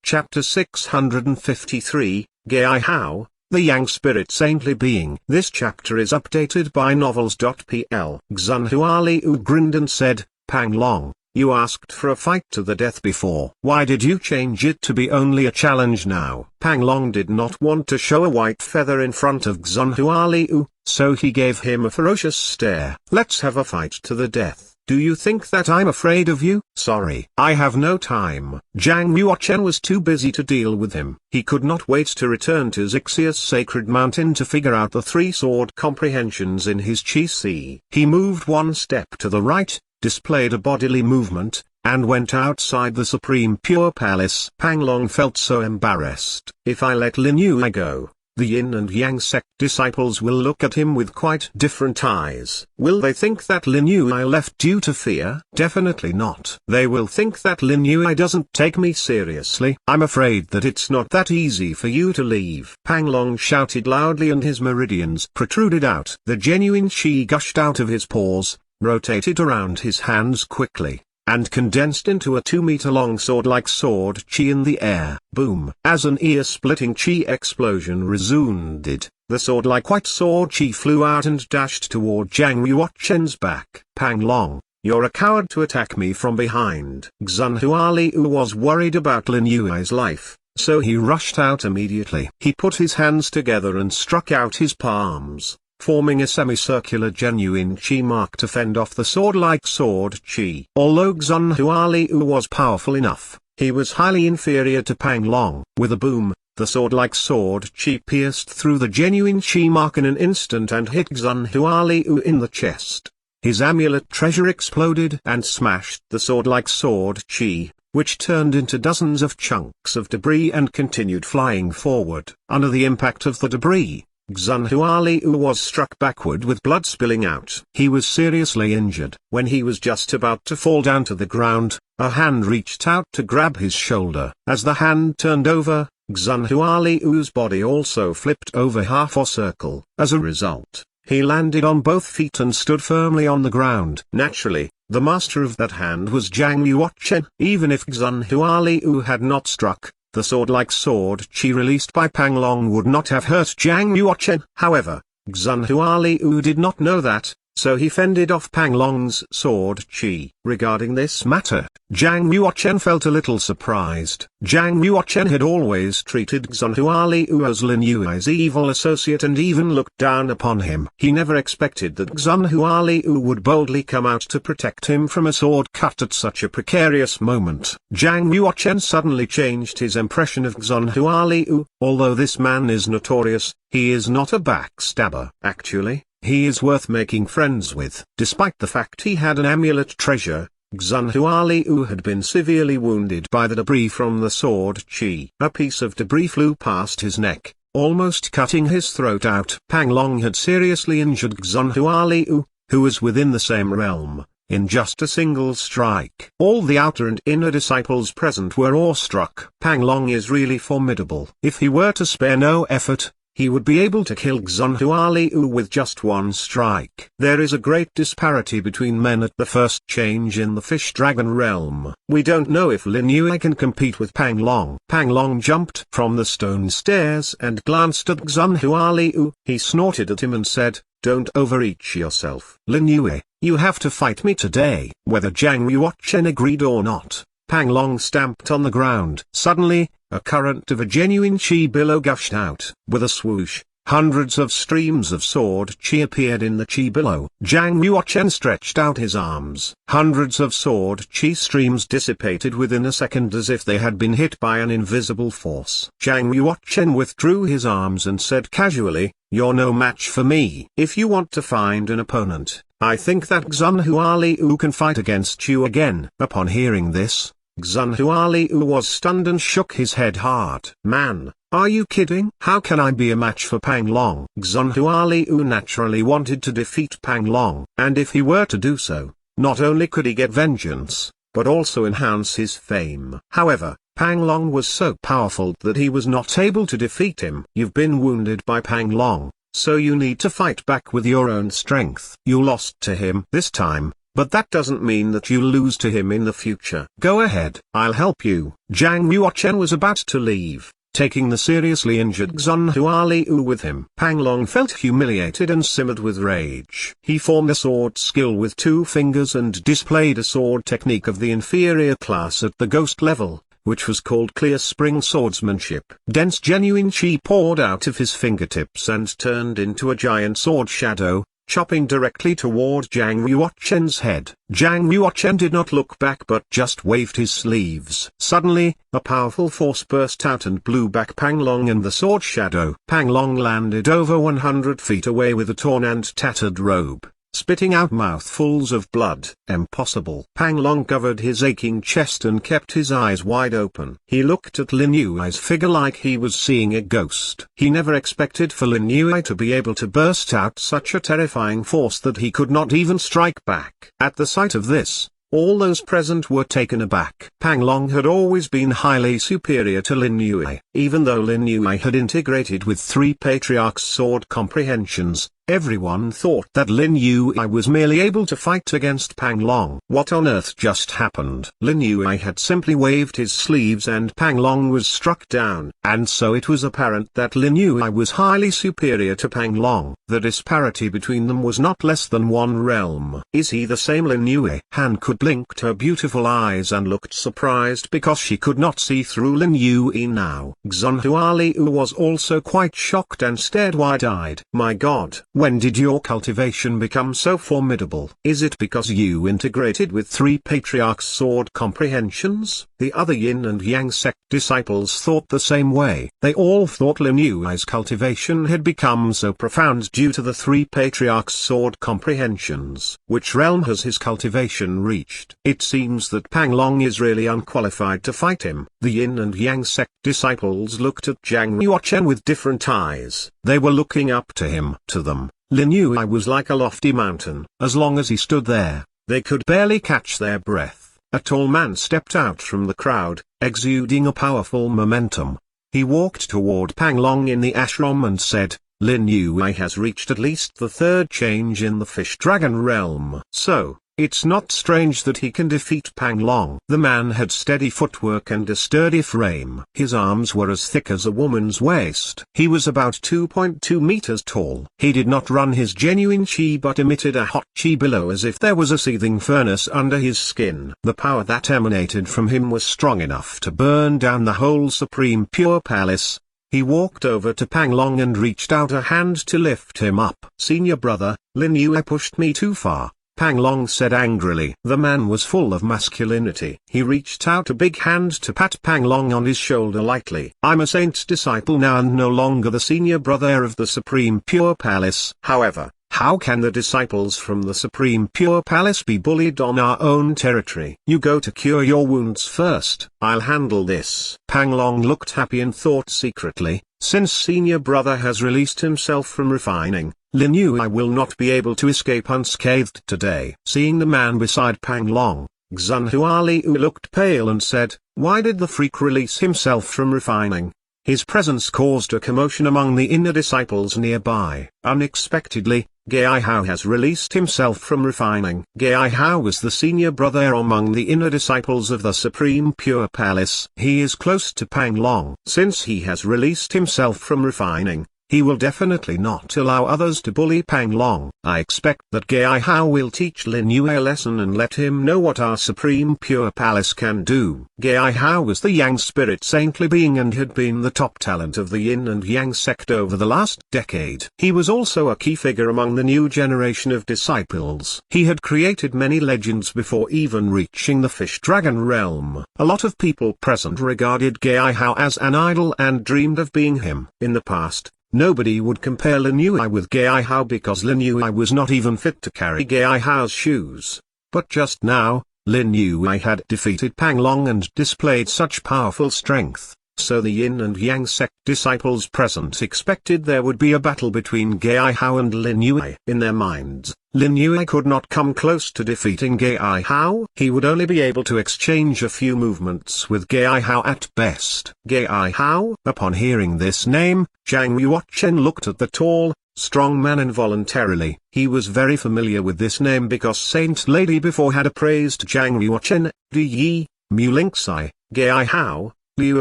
Chapter 653, Gai Hao, the Yang Spirit Saintly Being. This chapter is updated by novels.pl. Xunhualiu grinned and said, "Pang Long, you asked for a fight to the death before. Why did you change it to be only a challenge now?" Pang Long did not want to show a white feather in front of Xunhualiu, so he gave him a ferocious stare. "Let's have a fight to the death. Do you think that I'm afraid of you?" "Sorry, I have no time." Zhang Yuochen was too busy to deal with him. He could not wait to return to Xixia's sacred mountain to figure out the three sword comprehensions in his Qi Si. He moved one step to the right, displayed a bodily movement, and went outside the Supreme Pure Palace. Pang Long felt so embarrassed. If I let Lin Yue go, the Yin and Yang sect disciples will look at him with quite different eyes. Will they think that Lin Yue left due to fear? Definitely not. They will think that Lin Yue doesn't take me seriously. I'm afraid that it's not that easy for you to leave. Pang Long shouted loudly and his meridians protruded out. The genuine Qi gushed out of his pores, rotated around his hands quickly, and condensed into a 2-meter-long sword-like sword Qi in the air. Boom! As an ear-splitting Qi explosion resounded, the sword-like white sword Qi flew out and dashed toward Zhang Yuochen's back. "Pang Long, you're a coward to attack me from behind." Xunhualiu was worried about Lin Yue's life, so he rushed out immediately. He put his hands together and struck out his palms, forming a semicircular genuine Qi mark to fend off the sword-like sword Qi. Although Xunhualiu was powerful enough, he was highly inferior to Pang Long. With a boom, the sword-like sword Qi pierced through the genuine Qi mark in an instant and hit Xunhualiu in the chest. His amulet treasure exploded and smashed the sword-like sword Qi, which turned into dozens of chunks of debris and continued flying forward. Under the impact of the debris, Xunhualiu was struck backward with blood spilling out. He was seriously injured. When he was just about to fall down to the ground, a hand reached out to grab his shoulder. As the hand turned over, Xunhualiu's body also flipped over half a circle. As a result, he landed on both feet and stood firmly on the ground. Naturally, the master of that hand was Zhang Yuochen. Even if Xunhualiu had not struck, the sword-like sword Qi released by Pang Long would not have hurt Zhang Yuochen. However, Xunhualiu did not know that, so he fended off Pang Long's sword Qi. Regarding this matter, Zhang Yuochen felt a little surprised. Zhang Yuochen had always treated Xunhualiu as Lin Yue's evil associate and even looked down upon him. He never expected that Xunhualiu would boldly come out to protect him from a sword cut at such a precarious moment. Zhang Yuochen suddenly changed his impression of Xunhualiu. Although this man is notorious, he is not a backstabber. Actually, he is worth making friends with. Despite the fact he had an amulet treasure, Xunhualiu had been severely wounded by the debris from the sword Qi. A piece of debris flew past his neck, almost cutting his throat out. Pang Long had seriously injured Xunhualiu, who was within the same realm, in just a single strike. All the outer and inner disciples present were awestruck. Pang Long is really formidable. If he were to spare no effort, he would be able to kill Xunhualiu with just one strike. There is a great disparity between men at the first change in the fish-dragon realm. We don't know if Lin Yue can compete with Pang Long. Pang Long jumped from the stone stairs and glanced at Xunhualiu. He snorted at him and said, "Don't overreach yourself. Lin Yue, you have to fight me today." Whether Zhang Yuochen agreed or not, Pang Long stamped on the ground. Suddenly, a current of a genuine Qi billow gushed out. With a swoosh, hundreds of streams of sword Qi appeared in the Qi billow. Zhang Yuochen stretched out his arms. Hundreds of sword Qi streams dissipated within a second as if they had been hit by an invisible force. Zhang Yuochen withdrew his arms and said casually, "You're no match for me. If you want to find an opponent, I think that Xunhualiu can fight against you again." Upon hearing this, Xunhualiu was stunned and shook his head hard. "Man, are you kidding? How can I be a match for Pang Long?" Xunhualiu naturally wanted to defeat Pang Long, and if he were to do so, not only could he get vengeance, but also enhance his fame. However, Pang Long was so powerful that he was not able to defeat him. "You've been wounded by Pang Long, so you need to fight back with your own strength. You lost to him. This time, but that doesn't mean that you lose to him in the future. Go ahead. I'll help you. Zhang Yuochen was about to leave, taking the seriously injured Xun Hualiu with him. Pang Long felt humiliated and simmered with rage. He formed a sword skill with 2 fingers and displayed a sword technique of the inferior class at the ghost level, which was called clear spring swordsmanship. Dense genuine chi poured out of his fingertips and turned into a giant sword shadow, chopping directly toward Zhang Yuochen's head. Zhang Yuochen did not look back but just waved his sleeves. Suddenly, a powerful force burst out and blew back Pang Long and the sword shadow. Pang Long landed over 100 feet away with a torn and tattered robe, spitting out mouthfuls of blood. Impossible. Pang Long covered his aching chest and kept his eyes wide open. He looked at Lin Yui's figure like he was seeing a ghost. He never expected for Lin Yui to be able to burst out such a terrifying force that he could not even strike back. At the sight of this, all those present were taken aback. Pang Long had always been highly superior to Lin Yui. Even though Lin Yui had integrated with 3 patriarchs' sword comprehensions, everyone thought that Lin Yui was merely able to fight against Pang Long. What on earth just happened? Lin Yui had simply waved his sleeves and Pang Long was struck down. And so it was apparent that Lin Yui was highly superior to Pang Long. The disparity between them was not less than 1 realm. Is he the same Lin Yui? Han could blinked her beautiful eyes and looked surprised because she could not see through Lin Yui now. Xun Hualiu was also quite shocked and stared wide-eyed. My God. When did your cultivation become so formidable? Is it because you integrated with 3 patriarchs' sword comprehensions? The other yin and yang sect disciples thought the same way. They all thought Lin Yui's cultivation had become so profound due to the 3 patriarchs' sword comprehensions. Which realm has his cultivation reached? It seems that Pang Long is really unqualified to fight him. The yin and yang sect disciples looked at Zhang Yuochen with different eyes. They were looking up to him. To them, Lin Yui was like a lofty mountain. As long as he stood there, they could barely catch their breath. A tall man stepped out from the crowd, exuding a powerful momentum. He walked toward Pang Long in the ashram and said, Lin Yui has reached at least the 3rd change in the fish dragon realm. So, it's not strange that he can defeat Pang Long. The man had steady footwork and a sturdy frame. His arms were as thick as a woman's waist. He was about 2.2 meters tall. He did not run his genuine chi but emitted a hot chi below as if there was a seething furnace under his skin. The power that emanated from him was strong enough to burn down the whole Supreme Pure Palace. He walked over to Pang Long and reached out a hand to lift him up. Senior brother, Lin Yui pushed me too far, Pang Long said angrily. The man was full of masculinity. He reached out a big hand to pat Pang Long on his shoulder lightly. I'm a saint's disciple now and no longer the senior brother of the Supreme Pure Palace. However, how can the disciples from the Supreme Pure Palace be bullied on our own territory? You go to cure your wounds first. I'll handle this. Pang Long looked happy and thought secretly, since senior brother has released himself from refining, Lin Yui will not be able to escape unscathed today. Seeing the man beside Pang Long, Xun Hualiu looked pale and said, why did the freak release himself from refining? His presence caused a commotion among the inner disciples nearby. Unexpectedly, Gai Hao has released himself from refining. Gai Hao was the senior brother among the inner disciples of the Supreme Pure Palace. He is close to Pang Long. Since he has released himself from refining, he will definitely not allow others to bully Pang Long. I expect that Gai Hao will teach Lin Yui a lesson and let him know what our Supreme Pure Palace can do. Gai Hao was the Yang spirit saintly being and had been the top talent of the Yin and Yang sect over the last decade. He was also a key figure among the new generation of disciples. He had created many legends before even reaching the fish dragon realm. A lot of people present regarded Gai Hao as an idol and dreamed of being him. In the past, nobody would compare Lin Yui with Gai Hao because Lin Yui was not even fit to carry Gai Hao's shoes. But just now, Lin Yui had defeated Pang Long and displayed such powerful strength, so the Yin and Yang sect disciples present expected there would be a battle between Gai Hao and Lin Yui. In their minds, Lin Yui could not come close to defeating Gai Hao. He would only be able to exchange a few movements with Gai Hao at best. Gai Hao? Upon hearing this name, Zhang Yuochen looked at the tall, strong man involuntarily. He was very familiar with this name because Saint Lady before had appraised Zhang Yuochen, Di Yi, Mu Lingxi, Gai Hao, Liu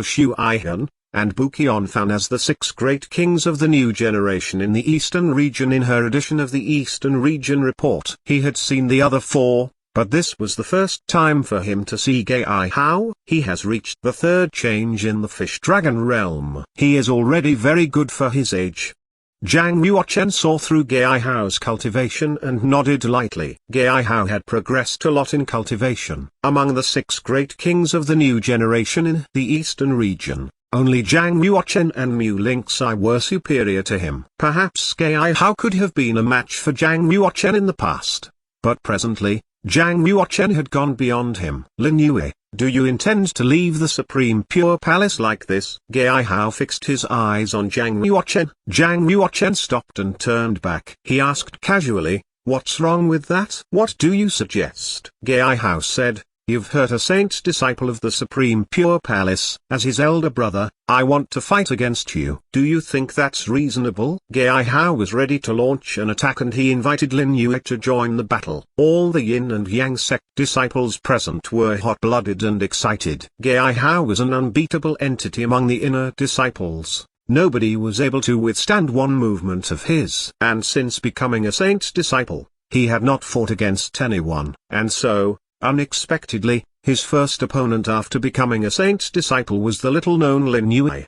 Shuihan, and Bu Qianfan as the 6 great kings of the new generation in the Eastern region in her edition of the Eastern Region Report. He had seen the other 4, but this was the first time for him to see Gai Hao. He has reached the 3rd change in the fish-dragon realm. He is already very good for his age. Zhang Yuochen saw through Gai Hao's cultivation and nodded lightly. Gai Hao had progressed a lot in cultivation. Among the 6 great kings of the new generation in the Eastern region, only Zhang Yuochen and Mu Lingxi were superior to him. Perhaps Gai Hao could have been a match for Zhang Yuochen in the past. But presently, Zhang Yuochen had gone beyond him. Lin Yue, do you intend to leave the Supreme Pure Palace like this? Gai Hao fixed his eyes on Zhang Yuochen. Zhang Yuochen stopped and turned back. He asked casually, what's wrong with that? What do you suggest? Gai Hao said, you've hurt a saint disciple of the Supreme Pure Palace. As his elder brother, I want to fight against you. Do you think that's reasonable? Gai Hao was ready to launch an attack and he invited Lin Yue to join the battle. All the Yin and Yang sect disciples present were hot-blooded and excited. Gai Hao was an unbeatable entity among the inner disciples. Nobody was able to withstand one movement of his. And since becoming a saint's disciple, he had not fought against anyone. And so, unexpectedly, his first opponent after becoming a saint's disciple was the little-known Lin Yue.